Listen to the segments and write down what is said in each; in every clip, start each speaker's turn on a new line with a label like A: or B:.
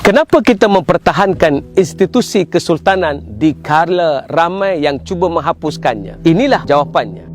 A: Kenapa kita mempertahankan institusi kesultanan di kala ramai yang cuba menghapuskannya? Inilah jawapannya.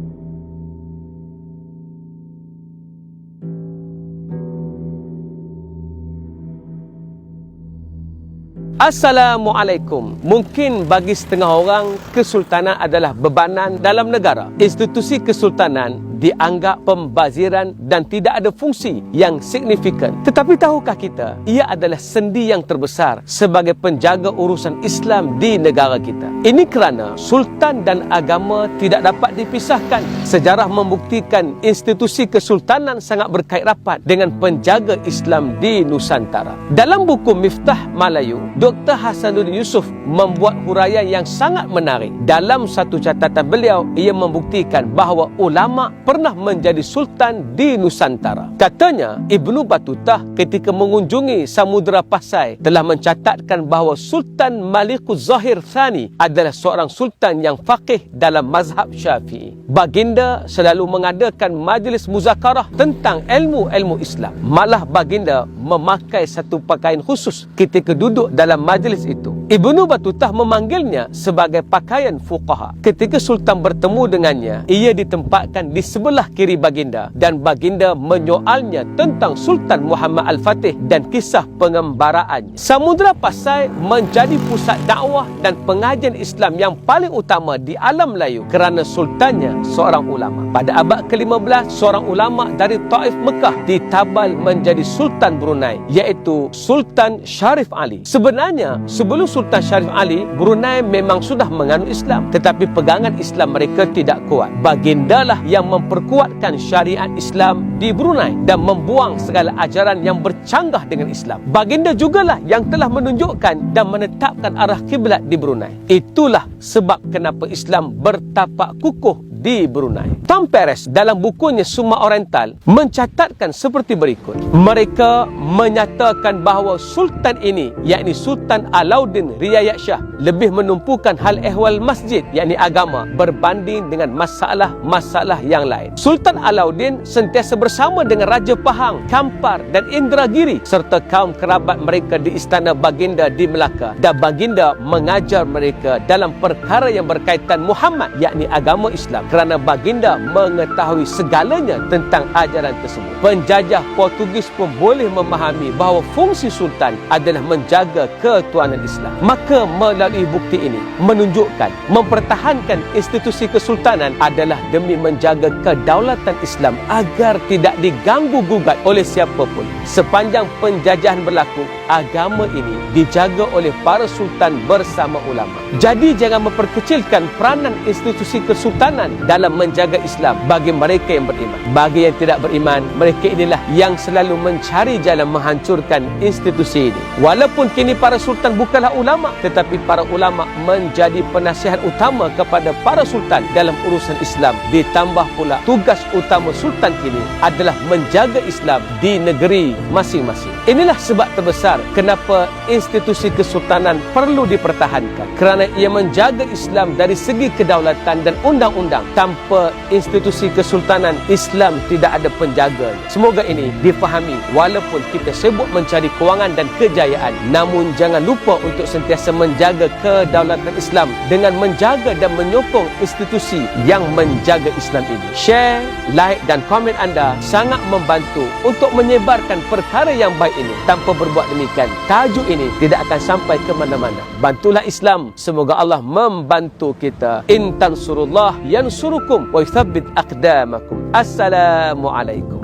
A: Assalamualaikum. Mungkin bagi setengah orang, kesultanan adalah bebanan dalam negara. Institusi kesultanan dianggap pembaziran dan tidak ada fungsi yang signifikan. Tetapi tahukah kita, ia adalah sendi yang terbesar sebagai penjaga urusan Islam di negara kita. Ini kerana sultan dan agama tidak dapat dipisahkan. Sejarah membuktikan institusi kesultanan sangat berkait rapat dengan penjaga Islam di Nusantara. Dalam buku Miftah Malayu, Dr. Hasanuddin Yusof membuat huraian yang sangat menarik. Dalam satu catatan beliau, ia membuktikan bahawa ulama pernah menjadi sultan di Nusantara. Katanya, Ibnu Battutah ketika mengunjungi Samudra Pasai telah mencatatkan bahawa Sultan Malikuz Zahir Thani adalah seorang sultan yang faqih dalam mazhab Syafi'i. Baginda selalu mengadakan majlis muzakarah tentang ilmu-ilmu Islam. Malah baginda memakai satu pakaian khusus ketika duduk dalam majlis itu. Ibnu Battutah memanggilnya sebagai pakaian fuqaha. Ketika sultan bertemu dengannya, ia ditempatkan di sebelah kiri baginda dan baginda menyoalnya tentang Sultan Muhammad Al-Fatih dan kisah pengembaraannya. Samudra Pasai menjadi pusat dakwah dan pengajian Islam yang paling utama di alam Melayu kerana sultannya seorang ulama. Pada abad ke-15, seorang ulama dari Taif Mekah ditabal menjadi Sultan Brunei, iaitu Sultan Sharif Ali. Sebenarnya, sebelum Sultan Sharif Ali, Brunei memang sudah menganut Islam, tetapi pegangan Islam mereka tidak kuat. Bagindalah yang memperkuatkan syariat Islam di Brunei dan membuang segala ajaran yang bercanggah dengan Islam. Baginda jugalah yang telah menunjukkan dan menetapkan arah kiblat di Brunei. Itulah sebab kenapa Islam bertapak kukuh di Brunei. Tom Perez dalam bukunya Summa Oriental mencatatkan seperti berikut. Mereka menyatakan bahawa sultan ini, yakni Sultan Alauddin Riayat Shah, lebih menumpukan hal ehwal masjid, yakni agama, berbanding dengan masalah-masalah yang lain. Sultan Alauddin sentiasa bersama dengan Raja Pahang, Kampar dan Indragiri serta kaum kerabat mereka di istana baginda di Melaka, dan baginda mengajar mereka dalam perkara yang berkaitan Muhammad, yakni agama Islam, kerana baginda mengetahui segalanya tentang ajaran tersebut. Penjajah Portugis pun boleh memahami bahawa fungsi sultan adalah menjaga ketuanan Islam. Maka melalui bukti ini menunjukkan mempertahankan institusi kesultanan adalah demi menjaga kedaulatan Islam agar tidak diganggu-gugat oleh siapapun. Sepanjang penjajahan berlaku, agama ini dijaga oleh para sultan bersama ulama. Jadi jangan memperkecilkan peranan institusi kesultanan dalam menjaga Islam bagi mereka yang beriman. Bagi yang tidak beriman, mereka inilah yang selalu mencari jalan menghancurkan institusi ini. Walaupun kini para sultan bukanlah ulama, tetapi para ulama menjadi penasihat utama kepada para sultan dalam urusan Islam. Ditambah pula tugas utama sultan kini adalah menjaga Islam di negeri masing-masing. Inilah sebab terbesar kenapa institusi kesultanan perlu dipertahankan, kerana ia menjaga Islam dari segi kedaulatan dan undang-undang. Tanpa institusi kesultanan, Islam tidak ada penjaganya. Semoga ini difahami. Walaupun kita sibuk mencari kewangan dan kejayaan, namun jangan lupa untuk sentiasa menjaga kedaulatan Islam dengan menjaga dan menyokong institusi yang menjaga Islam ini. Share, like dan komen anda sangat membantu untuk menyebarkan perkara yang baik ini. Tanpa berbuat demikian, tajuk ini tidak akan sampai ke mana-mana. Bantulah Islam, semoga Allah membantu kita. In tansurullah yansurukum wa yuthabbit aqdamakum. Assalamualaikum.